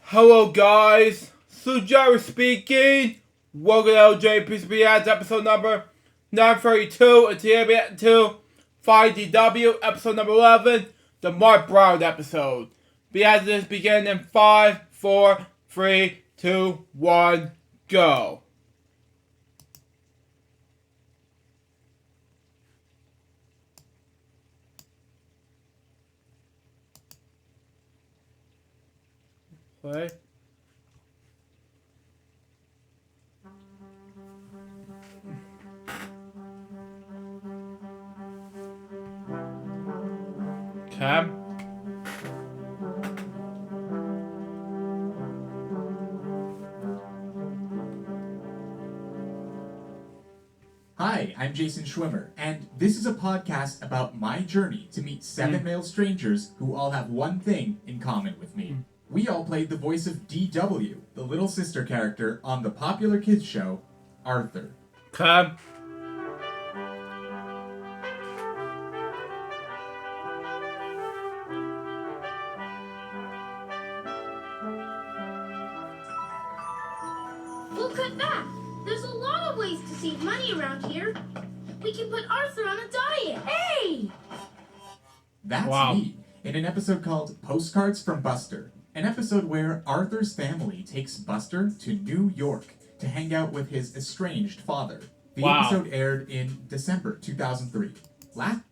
Hello guys, Jerry speaking. Welcome to LJPCBM episode number 932 and today we get to Find DW episode number 11, the Mark Brown episode. We have this begin in 5, 4, 3, 2, 1, go. Play. Cam. Hi, I'm Jason Schwimmer, and this is a podcast about my journey to meet 7 male strangers who all have one thing in common with me. We all played the voice of DW, the little sister character on the popular kids show, Arthur. Cam. Look at that! There's a lot of ways to save money around here. We can put Arthur on a diet. Hey! That's Wow. me, in an episode called Postcards from Buster, an episode where Arthur's family takes Buster to New York to hang out with his estranged father. The Wow. episode aired in December 2003.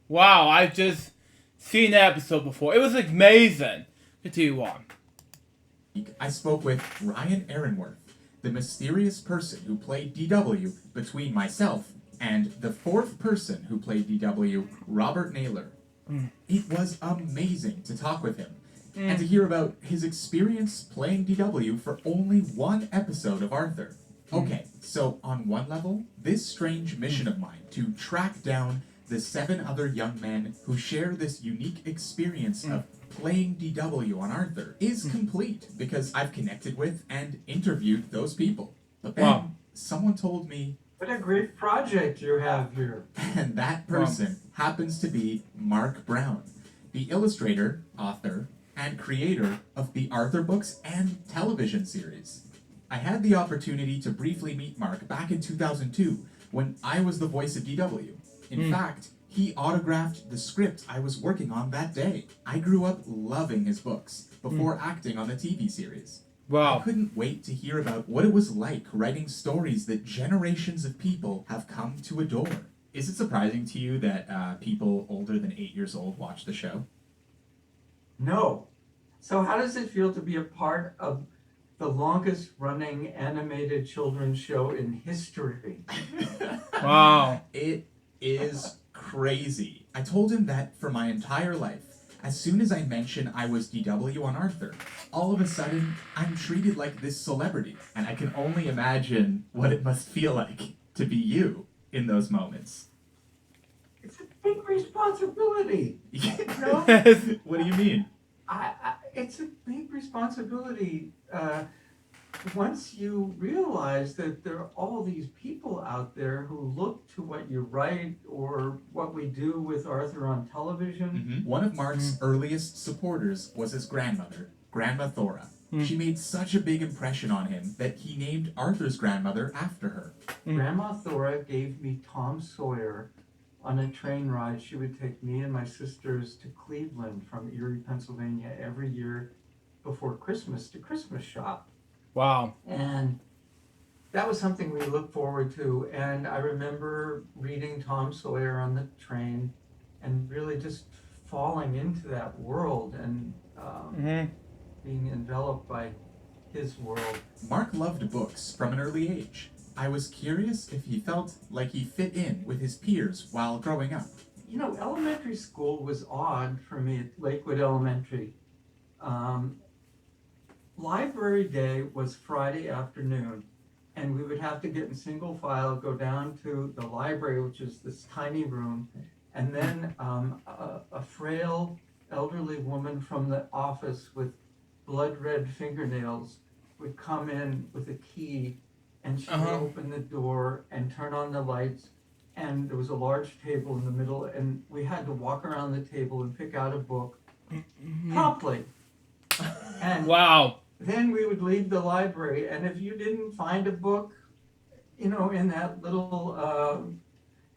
Wow, I've just seen that episode before. It was amazing. Continue on. I spoke with Ryan Aaronworth, the mysterious person who played DW between myself and the fourth person who played DW, Robert Naylor. It was amazing to talk with him and to hear about his experience playing DW for only one episode of Arthur. Okay, so on one level, this strange mission of mine to track down the 7 other young men who share this unique experience of playing DW on Arthur is complete because I've connected with and interviewed those people. But then Wow. someone told me, What a great project you have here. and that person happens to be Mark Brown, the illustrator, author, and creator of the Arthur books and television series. I had the opportunity to briefly meet Mark back in 2002 when I was the voice of DW. In fact, he autographed the script I was working on that day. I grew up loving his books before acting on the TV series. I Wow. couldn't wait to hear about what it was like writing stories that generations of people have come to adore. Is it surprising to you that people older than 8 years old watch the show? No. So how does it feel to be a part of the longest running animated children's show in history? Wow. It is crazy. I told him that for my entire life, as soon as I mention I was DW on Arthur, all of a sudden I'm treated like this celebrity. And I can only imagine what it must feel like to be you in those moments. It's a big responsibility. No? What do you mean? It's a big responsibility once you realize that there are all these people out there who look to what you write or what we do with Arthur on television. One of Mark's earliest supporters was his grandmother, Grandma Thora. She made such a big impression on him that he named Arthur's grandmother after her. Grandma Thora gave me Tom Sawyer on a train ride. She would take me and my sisters to Cleveland from Erie, Pennsylvania every year before Christmas to Christmas shop. Wow. And that was something we looked forward to. And I remember reading Tom Sawyer on the train and really just falling into that world and being enveloped by his world. Mark loved books from an early age. I was curious if he felt like he fit in with his peers while growing up. You know, elementary school was odd for me at Lakewood Elementary. Library day was Friday afternoon, and we would have to get in single file, go down to the library, which is this tiny room, and then a frail elderly woman from the office with blood red fingernails would come in with a key, and she would open the door and turn on the lights, and there was a large table in the middle, and we had to walk around the table and pick out a book promptly. And Wow. then we would leave the library, and if you didn't find a book, in that little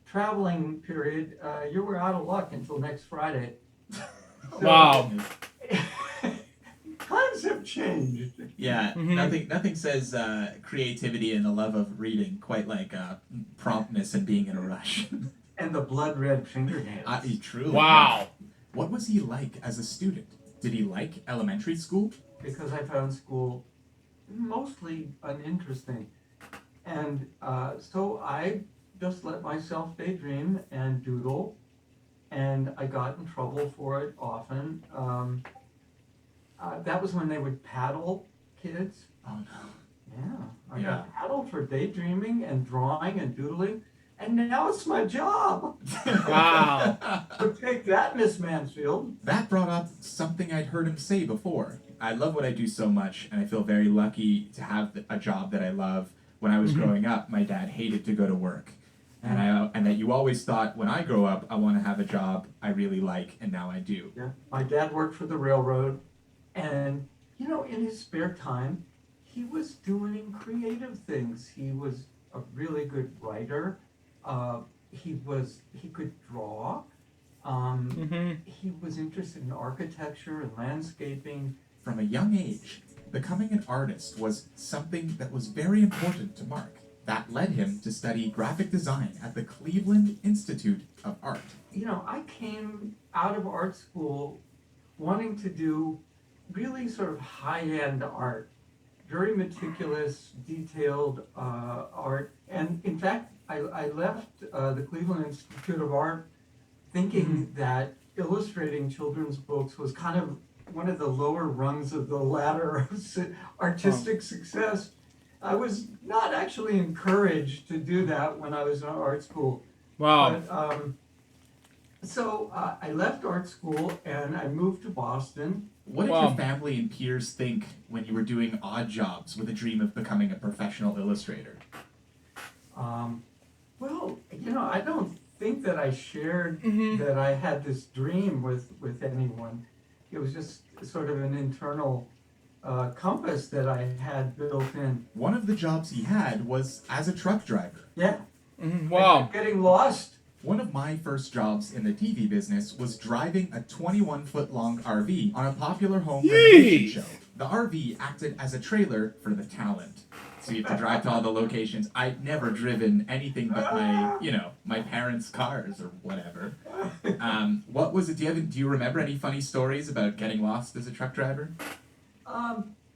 traveling period, you were out of luck until next Friday. Wow. Times have changed. Yeah, Mhm. nothing says creativity and the love of reading quite like promptness and being in a rush. And the blood red fingernails. Truly. Wow. Yeah. What was he like as a student? Did he like elementary school? Because I found school mostly uninteresting. And so I just let myself daydream and doodle, and I got in trouble for it often. That was when they would paddle kids. Oh no. Yeah, I Yeah. got paddled for daydreaming and drawing and doodling, and now it's my job. Wow. So take that, Miss Mansfield. That brought up something I'd heard him say before. I love what I do so much, and I feel very lucky to have a job that I love. When I was growing up, my dad hated to go to work. And that you always thought, when I grow up, I want to have a job I really like, and now I do. Yeah, my dad worked for the railroad, and in his spare time, he was doing creative things. He was a really good writer. He could draw. He was interested in architecture and landscaping. From a young age, becoming an artist was something that was very important to Mark. That led him to study graphic design at the Cleveland Institute of Art. I came out of art school wanting to do really sort of high-end art, very meticulous, detailed art. And in fact, I left the Cleveland Institute of Art thinking that illustrating children's books was kind of one of the lower rungs of the ladder of artistic success. I was not actually encouraged to do that when I was in art school. Wow. But, so I left art school and I moved to Boston. What did Wow. your family and peers think when you were doing odd jobs with a dream of becoming a professional illustrator? Well, I don't think that I shared Mhm. that I had this dream with anyone. It was just sort of an internal compass that I had built in. One of the jobs he had was as a truck driver. Yeah. Wow. Getting lost. One of my first jobs in the TV business was driving a 21-foot long RV on a popular home renovation Jeez. show. The RV acted as a trailer for the talent. So you have to drive to all the locations. I'd never driven anything but my parents' cars or whatever. What was it? Do you remember any funny stories about getting lost as a truck driver?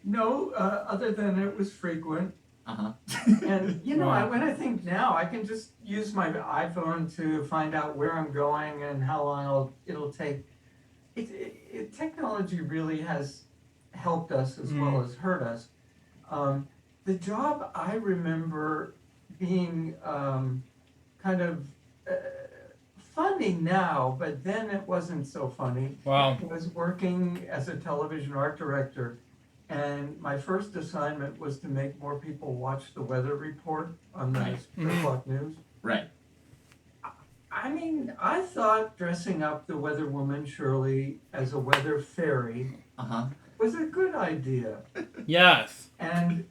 No, other than it was frequent. Uh-huh. And when I think now, I can just use my iPhone to find out where I'm going and how long it'll take. Technology really has helped us as well as hurt us. The job I remember being kind of funny now, but then it wasn't so funny. Wow. I was working as a television art director. And my first assignment was to make more people watch the weather report on the Right. 3 o'clock news. Right. I mean, I thought dressing up the weather woman Shirley as a weather fairy Uh-huh. was a good idea. Yes. And,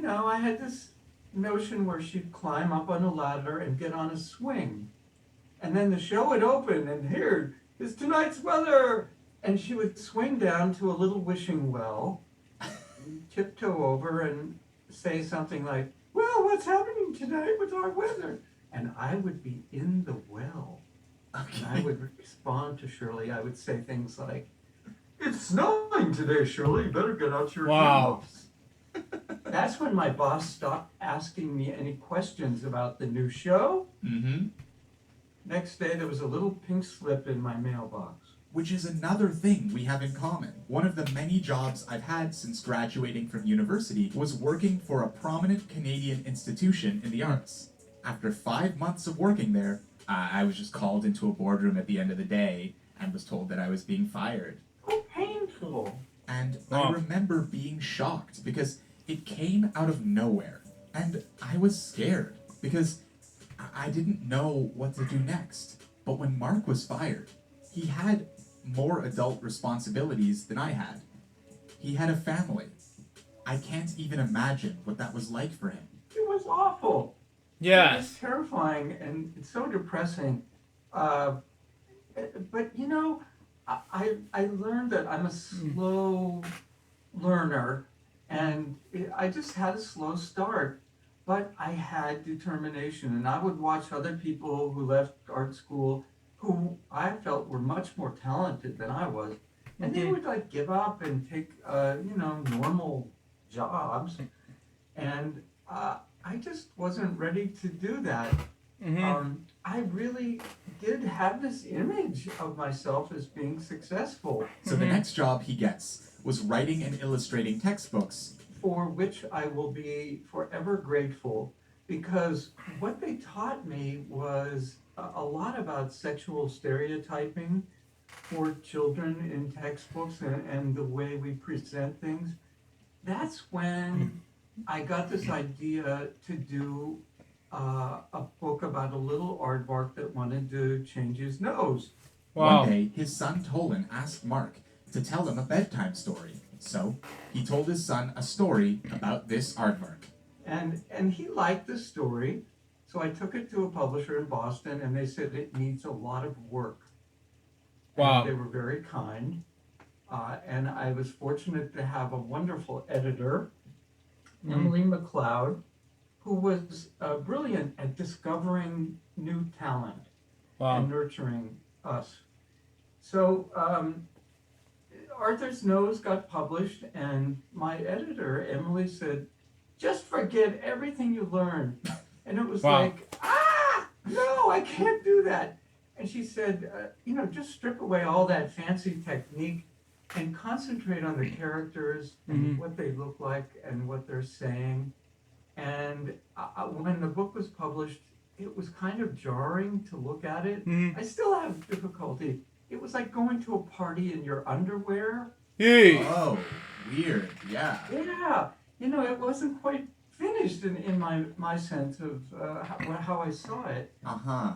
I had this notion where she'd climb up on a ladder and get on a swing. And then the show would open, and here is tonight's weather. And she would swing down to a little wishing well, tiptoe over and say something like, "Well, what's happening tonight with our weather?" And I would be in the well. And I would respond to Shirley. I would say things like, "It's snowing today, Shirley. You better get out your Wow. gloves." That's when my boss stopped asking me any questions about the new show. Mm-hmm. Next day, there was a little pink slip in my mailbox. Which is another thing we have in common. One of the many jobs I've had since graduating from university was working for a prominent Canadian institution in the arts. After 5 months of working there, I was just called into a boardroom at the end of the day and was told that I was being fired. Oh, painful. And Wow. I remember being shocked because it came out of nowhere. And I was scared because I didn't know what to do next. But when Mark was fired, he had more adult responsibilities than I had. He had a family. I can't even imagine what that was like for him. It was awful. It was Yes. terrifying and it's so depressing. Uh, but you know, I learned that I'm a slow learner, and I just had a slow start. But I had determination, and I would watch other people who left art school who I felt were much more talented than I was, and they would like give up and take normal jobs, and I just wasn't ready to do that. I really did have this image of myself as being successful, So the next job he gets was writing and illustrating textbooks. for which I will be forever grateful, because what they taught me was a lot about sexual stereotyping for children in textbooks and the way we present things. That's when I got this idea to do a book about a little aardvark that wanted to change his nose. Wow. One day, his son Tolan asked Mark to tell him a bedtime story. So he told his son a story about this aardvark. And he liked the story, so I took it to a publisher in Boston, and they said it needs a lot of work. Wow. And they were very kind, and I was fortunate to have a wonderful editor, Emily McLeod, who was brilliant at discovering new talent Wow. and nurturing us. So Arthur's Nose got published, and my editor, Emily, said, just forget everything you learned. And it was Wow. like, no, I can't do that. And she said, just strip away all that fancy technique and concentrate on the characters and what they look like and what they're saying. And when the book was published, it was kind of jarring to look at it. I still have difficulty. It was like going to a party in your underwear. Yee. Oh, weird. Yeah. Yeah, it wasn't quite finished in my sense of how I saw it. Uh-huh.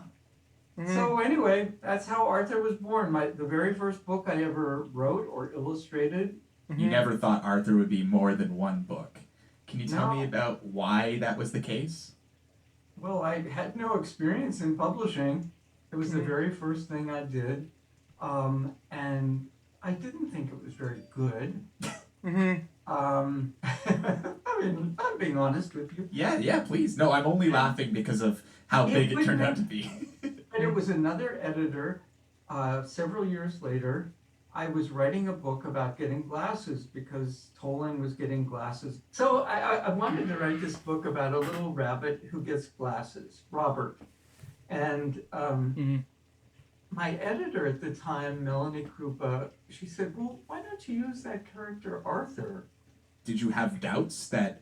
So anyway, that's how Arthur was born. The very first book I ever wrote or illustrated. You never thought Arthur would be more than one book. Can you tell No. me about why that was the case? Well, I had no experience in publishing. It was the very first thing I did, and I didn't think it was very good. I mean, I'm being honest with you. Yeah, please. No, I'm only laughing because of how big it turned out to be. But it was another editor. Several years later, I was writing a book about getting glasses because Tolan was getting glasses. So I wanted to write this book about a little rabbit who gets glasses, Robert. And my editor at the time, Melanie Krupa, she said, well, why don't you use that character Arthur? Did you have doubts that,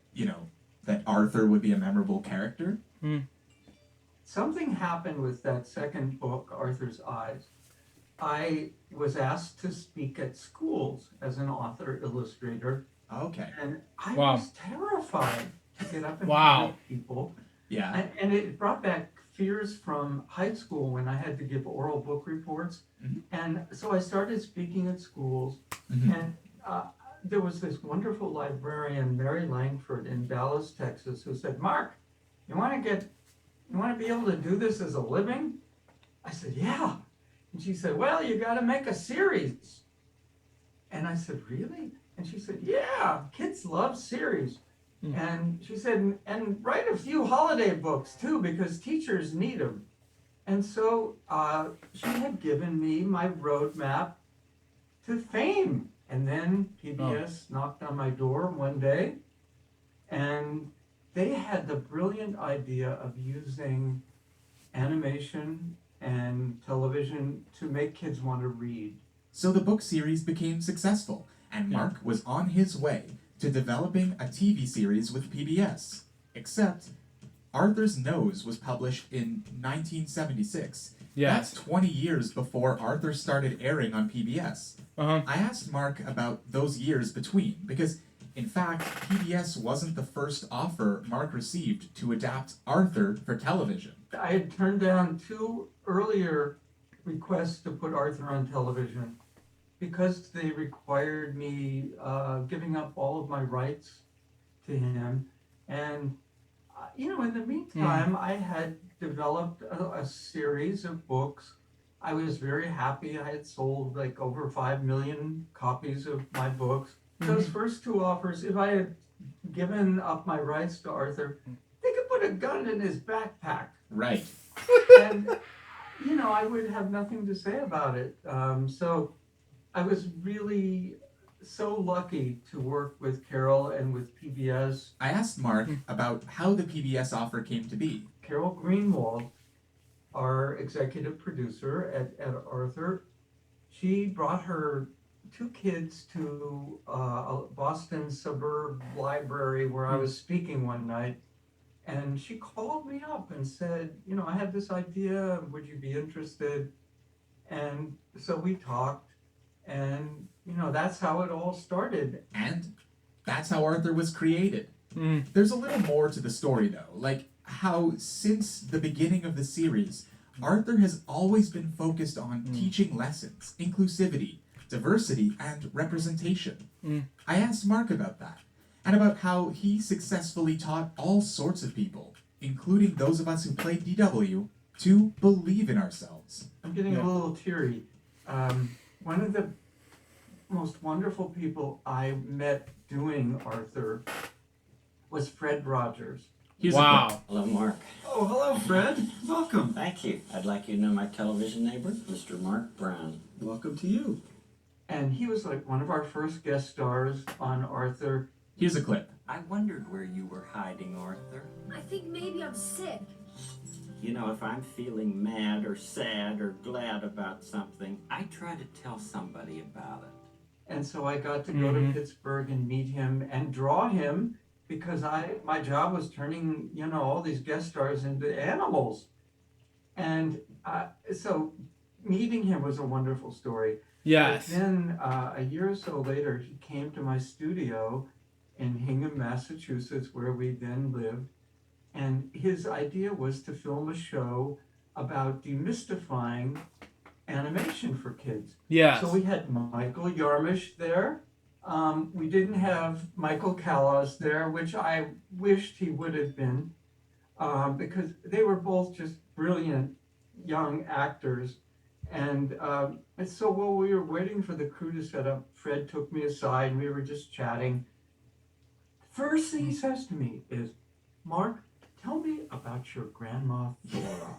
that Arthur would be a memorable character? Something happened with that second book, Arthur's Eyes. I was asked to speak at schools as an author illustrator, Okay. and I Wow. was terrified to get up and Wow. meet people. Yeah. And it brought back fears from high school when I had to give oral book reports. And so I started speaking at schools, and there was this wonderful librarian, Mary Langford in Dallas, Texas, who said, Mark, you want to be able to do this as a living? I said, yeah. And she said, well, you got to make a series. And I said, really? And she said, yeah, kids love series. And she said, and write a few holiday books too, because teachers need them. And so she had given me my roadmap to fame. And then PBS knocked on my door one day, and they had the brilliant idea of using animation and television to make kids want to read. So the book series became successful, and Mark was on his way to developing a TV series with PBS. Except, Arthur's Nose was published in 1976. Yes. That's 20 years before Arthur started airing on PBS. I asked Mark about those years between, because, in fact, PBS wasn't the first offer Mark received to adapt Arthur for television. I had turned down 2 earlier requests to put Arthur on television because they required me giving up all of my rights to him. And, in the meantime, I had developed a series of books. I was very happy. I had sold like over 5 million copies of my books. Those first two offers, if I had given up my rights to Arthur, they could put a gun in his backpack. Right. And, I would have nothing to say about it. So I was really so lucky to work with Carol and with PBS. I asked Mark about how the PBS offer came to be. Carol Greenwald, our executive producer at Arthur, she brought her 2 kids to a Boston suburb library where I was speaking one night. And she called me up and said, I have this idea, would you be interested? And so we talked, and, that's how it all started. And that's how Arthur was created. There's a little more to the story, though, like how since the beginning of the series, Arthur has always been focused on teaching lessons, inclusivity, diversity, and representation. I asked Mark about that, and about how he successfully taught all sorts of people, including those of us who played DW, to believe in ourselves. I'm getting a little teary. One of the most wonderful people I met doing Arthur was Fred Rogers. Here's Wow. Hello, Mark. Oh, hello, Fred. Welcome. Thank you. I'd like you to know my television neighbor, Mr. Mark Brown. Welcome to you. And he was like one of our first guest stars on Arthur. Here's a clip. I wondered where you were hiding, Arthur. I think maybe I'm sick. You know, if I'm feeling mad or sad or glad about something, I try to tell somebody about it. And so I got to go to Pittsburgh and meet him and draw him because my job was turning, all these guest stars into animals. And so meeting him was a wonderful story. Yes. But then a year or so later, he came to my studio in Hingham, Massachusetts, where we then lived. And his idea was to film a show about demystifying animation for kids. Yes. So we had Michael Yarmish there. We didn't have Michael Callas there, which I wished he would have been, because they were both just brilliant young actors. And so while we were waiting for the crew to set up, Fred took me aside and we were just chatting. First thing he says to me is, "Mark, tell me about your grandma Flora."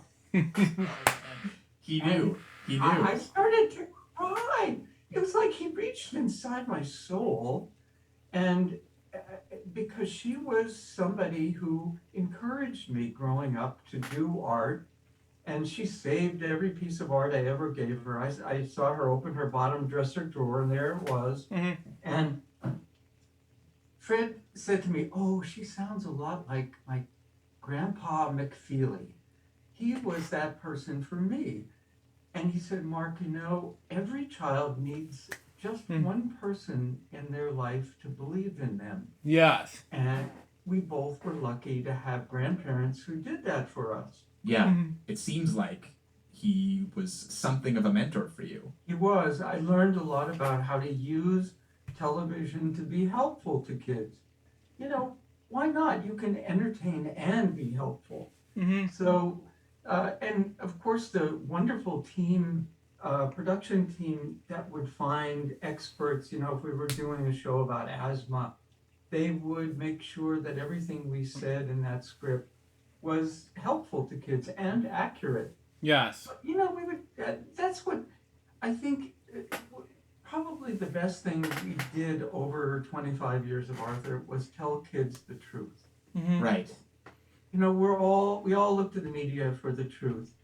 He knew. He knew. I started to cry. It was like he reached inside my soul, and because she was somebody who encouraged me growing up to do art, and she saved every piece of art I ever gave her. I saw her open her bottom dresser drawer, and there it was. And Fred said to me, "Oh, she sounds a lot like my Grandpa McFeely. He was that person for me." And he said, "Mark, every child needs just one person in their life to believe in them." Yes. And we both were lucky to have grandparents who did that for us. Yeah, it seems like he was something of a mentor for you. He was. I learned a lot about how to use television to be helpful to kids. Why not? You can entertain and be helpful. So, and of course, the wonderful team, production team that would find experts, if we were doing a show about asthma, they would make sure that everything we said in that script was helpful to kids and accurate. Yes. We would, that's what I think, probably the best thing we did over 25 years of Arthur was tell kids the truth. Right. We all look to the media for the truth,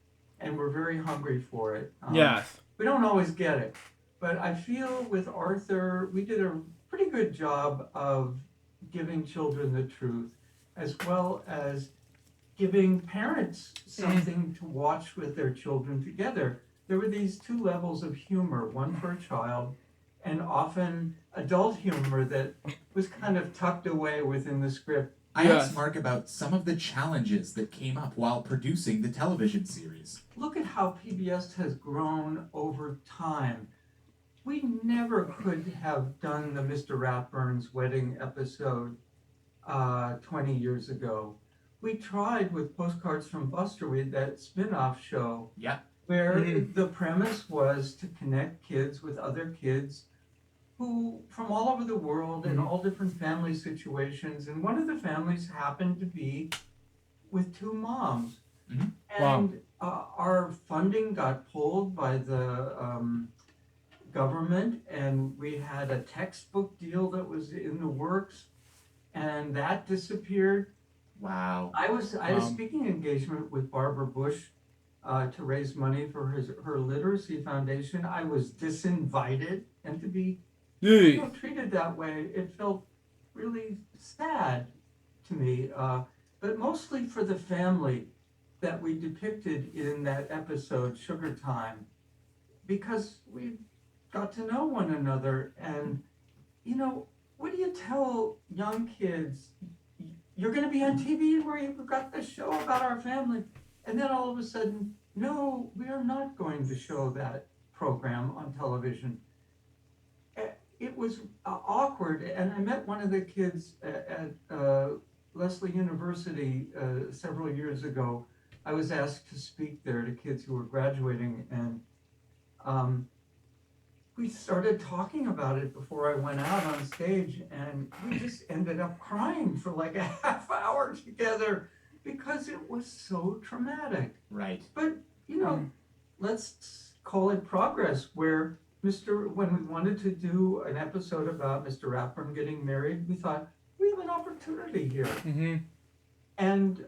and we're very hungry for it. Yes. We don't always get it, but I feel with Arthur, we did a pretty good job of giving children the truth, as well as giving parents something to watch with their children together. There were these 2 levels of humor, one for a child, and often adult humor that was kind of tucked away within the script. I asked Mark about some of the challenges that came up while producing the television series. Look at how PBS has grown over time. We never could have done the Mr. Ratburn's wedding episode 20 years ago. We tried with Postcards from Buster, we had that spin-off show Yeah. where Mhm. the premise was to connect kids with other kids who from all over the world in all different family situations. And one of the families happened to be with two moms. Mhm. Wow. And our funding got pulled by the government, and we had a textbook deal that was in the works, and that disappeared. Wow. I had a speaking engagement with Barbara Bush to raise money for her literacy foundation. I was disinvited, and to be Jeez. treated that way, it felt really sad to me. But mostly for the family that we depicted in that episode, Sugar Time, because we got to know one another. And what do you tell young kids? You're going to be on TV where you've got this show about our family. And then all of a sudden, no, we are not going to show that program on television. It was awkward. And I met one of the kids at Lesley University several years ago. I was asked to speak there to kids who were graduating. And we started talking about it before I went out on stage, and we just ended up crying for like a half hour together because it was so traumatic. Right. But, let's call it progress, where when we wanted to do an episode about Mr. Rathburn getting married, we thought, we have an opportunity here. Mm-hmm. And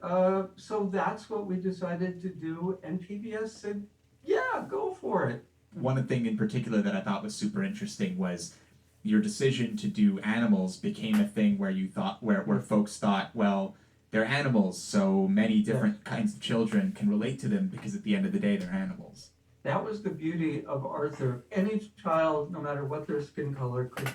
so that's what we decided to do, and PBS said, yeah, go for it. One thing in particular that I thought was super interesting was your decision to do animals became a thing where you thought where folks thought, well, they're animals, so many different kinds of children can relate to them because at the end of the day they're animals. That was the beauty of Arthur. Any child, no matter what their skin color, could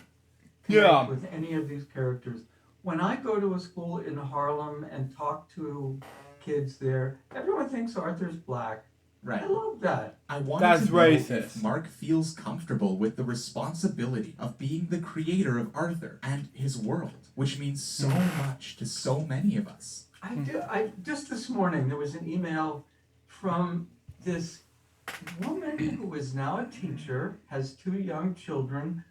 connect with any of these characters. When I go to a school in Harlem and talk to kids there, everyone thinks Arthur's black. Right. I love that. I wanted That's to know racist. if Mark feels comfortable with the responsibility of being the creator of Arthur and his world, which means so much to so many of us. I just this morning there was an email from this woman who is now a teacher, has two young children,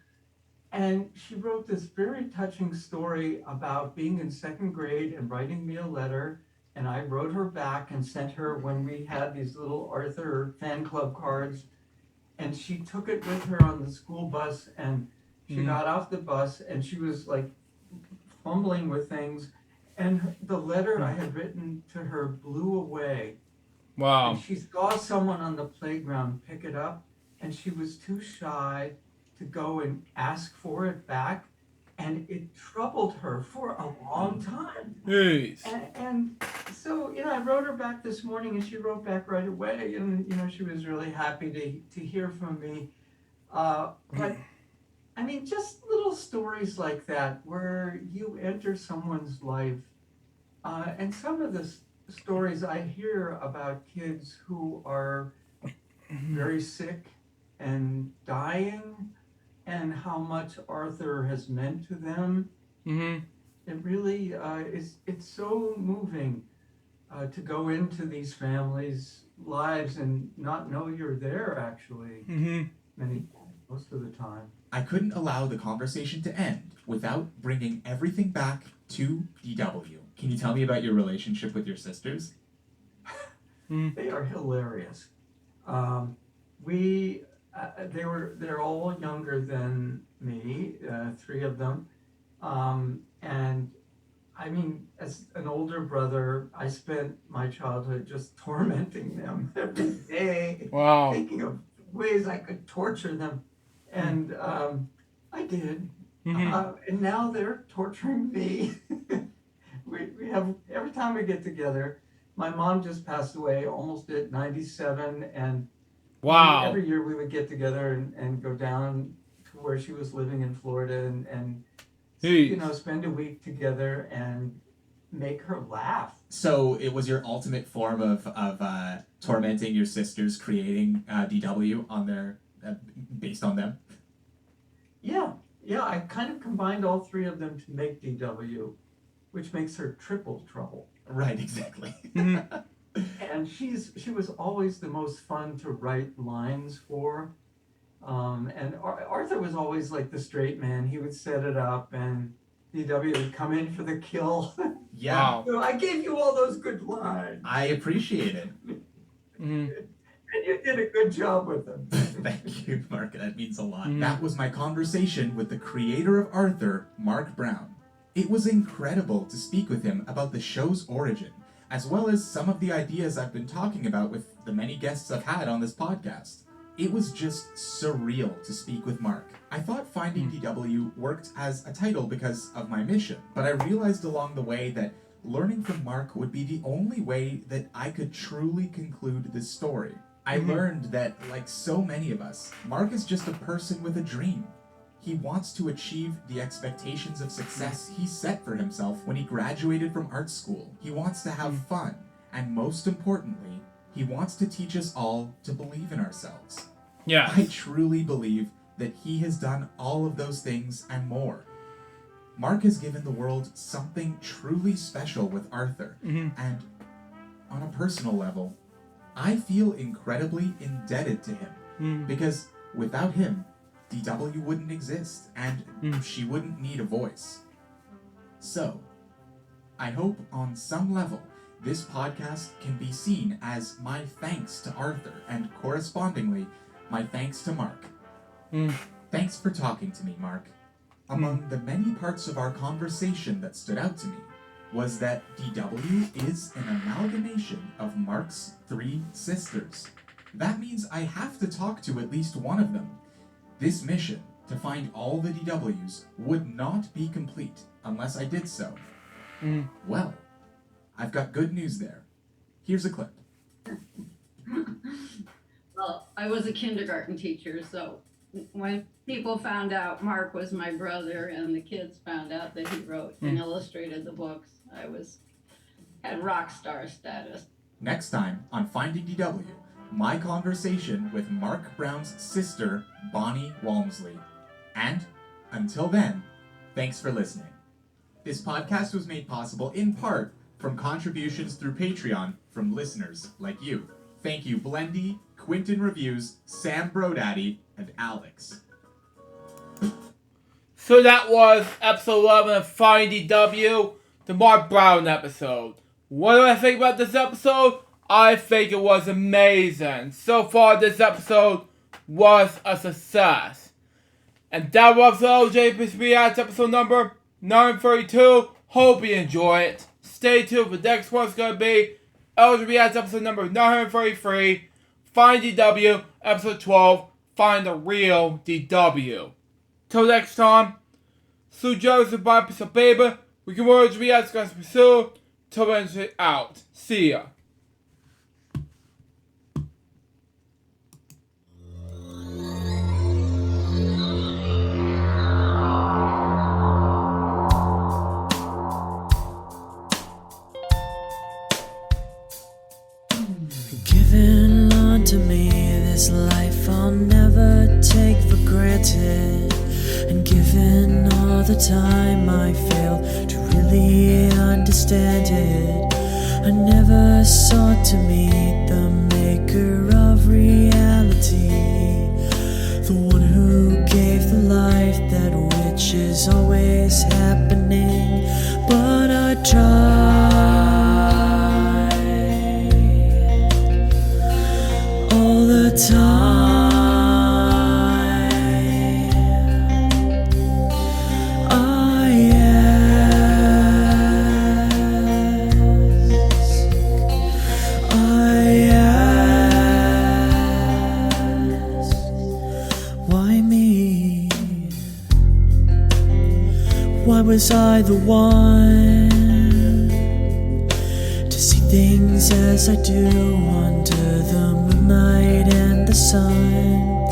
and she wrote this very touching story about being in second grade and writing me a letter. And I wrote her back and sent her when we had these little Arthur fan club cards. And she took it with her on the school bus, and she got off the bus and she was like fumbling with things. And the letter I had written to her blew away. Wow. And she saw someone on the playground pick it up, and she was too shy to go and ask for it back. And it troubled her for a long time. Jeez. And so, I wrote her back this morning, and she wrote back right away. And, she was really happy to hear from me. But, I mean, just little stories like that where you enter someone's life. And some of the stories I hear about kids who are very sick and dying, and how much Arthur has meant to them. Mm-hmm. It really it's so moving to go into these families' lives and not know you're there, actually. Mm-hmm. Most of the time. I couldn't allow the conversation to end without bringing everything back to DW. Can you tell me about your relationship with your sisters? They are hilarious. They're all younger than me, three of them, and I mean, as an older brother, I spent my childhood just tormenting them every day, Wow. thinking of ways I could torture them, and I did. And now they're torturing me. we have, every time we get together, my mom just passed away almost at 97, and Wow. every year we would get together and go down to where she was living in Florida and spend a week together and make her laugh. So it was your ultimate form of tormenting your sisters, creating DW on their based on them. Yeah, I kind of combined all three of them to make DW, which makes her triple trouble. Right, exactly. And she was always the most fun to write lines for. And Arthur was always like the straight man. He would set it up, and DW would come in for the kill. Yeah. Wow. So I gave you all those good lines. I appreciate it. Mhm. And you did a good job with them. Thank you, Mark. That means a lot. Mhm. That was my conversation with the creator of Arthur, Mark Brown. It was incredible to speak with him about the show's origin, as well as some of the ideas I've been talking about with the many guests I've had on this podcast. It was just surreal to speak with Mark. I thought Finding DW worked as a title because of my mission, but I realized along the way that learning from Mark would be the only way that I could truly conclude this story. I learned that, like so many of us, Mark is just a person with a dream. He wants to achieve the expectations of success he set for himself when he graduated from art school. He wants to have fun, and most importantly, he wants to teach us all to believe in ourselves. Yeah. I truly believe that he has done all of those things and more. Mark has given the world something truly special with Arthur, and on a personal level, I feel incredibly indebted to him, because without him, DW wouldn't exist, and she wouldn't need a voice. So, I hope on some level, this podcast can be seen as my thanks to Arthur, and correspondingly, my thanks to Mark. Thanks for talking to me, Mark. Among the many parts of our conversation that stood out to me was that DW is an amalgamation of Mark's 3 sisters. That means I have to talk to at least one of them. This mission, to find all the DWs, would not be complete unless I did so. Well, I've got good news there. Here's a clip. Well, I was a kindergarten teacher, so when people found out Mark was my brother and the kids found out that he wrote and illustrated the books, I had rock star status. Next time on Finding DW, my conversation with Mark Brown's sister, Bonnie Walmsley. And until then, thanks for listening. This podcast was made possible in part from contributions through Patreon from listeners like you. Thank you, Blendy, Quinton Reviews, Sam Brodaddy, and Alex. So that was episode 11 of Finding DW, the Mark Brown episode. What do I think about this episode? I think it was amazing. So far, this episode was a success. And that was LJPCBM episode number 932. Hope you enjoy it. Stay tuned for the next one's going to be LJPCBM episode number 933. Find DW, episode 12. Find the real DW. Till next time, Sue Joseph by Pistol Baby. We can words we ask us to pursue. Till then, out. See ya. Given unto me this life I'll never take for granted, and given all the time I failed to really understand it, I never sought to meet the maker of reality, the one who gave the life that which is always happening, but I tried all the time. I ask, why me? Why was I the one to see things as I do under the moonlight and the sun?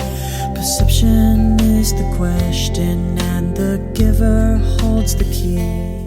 Perception is the question, and the giver holds the key.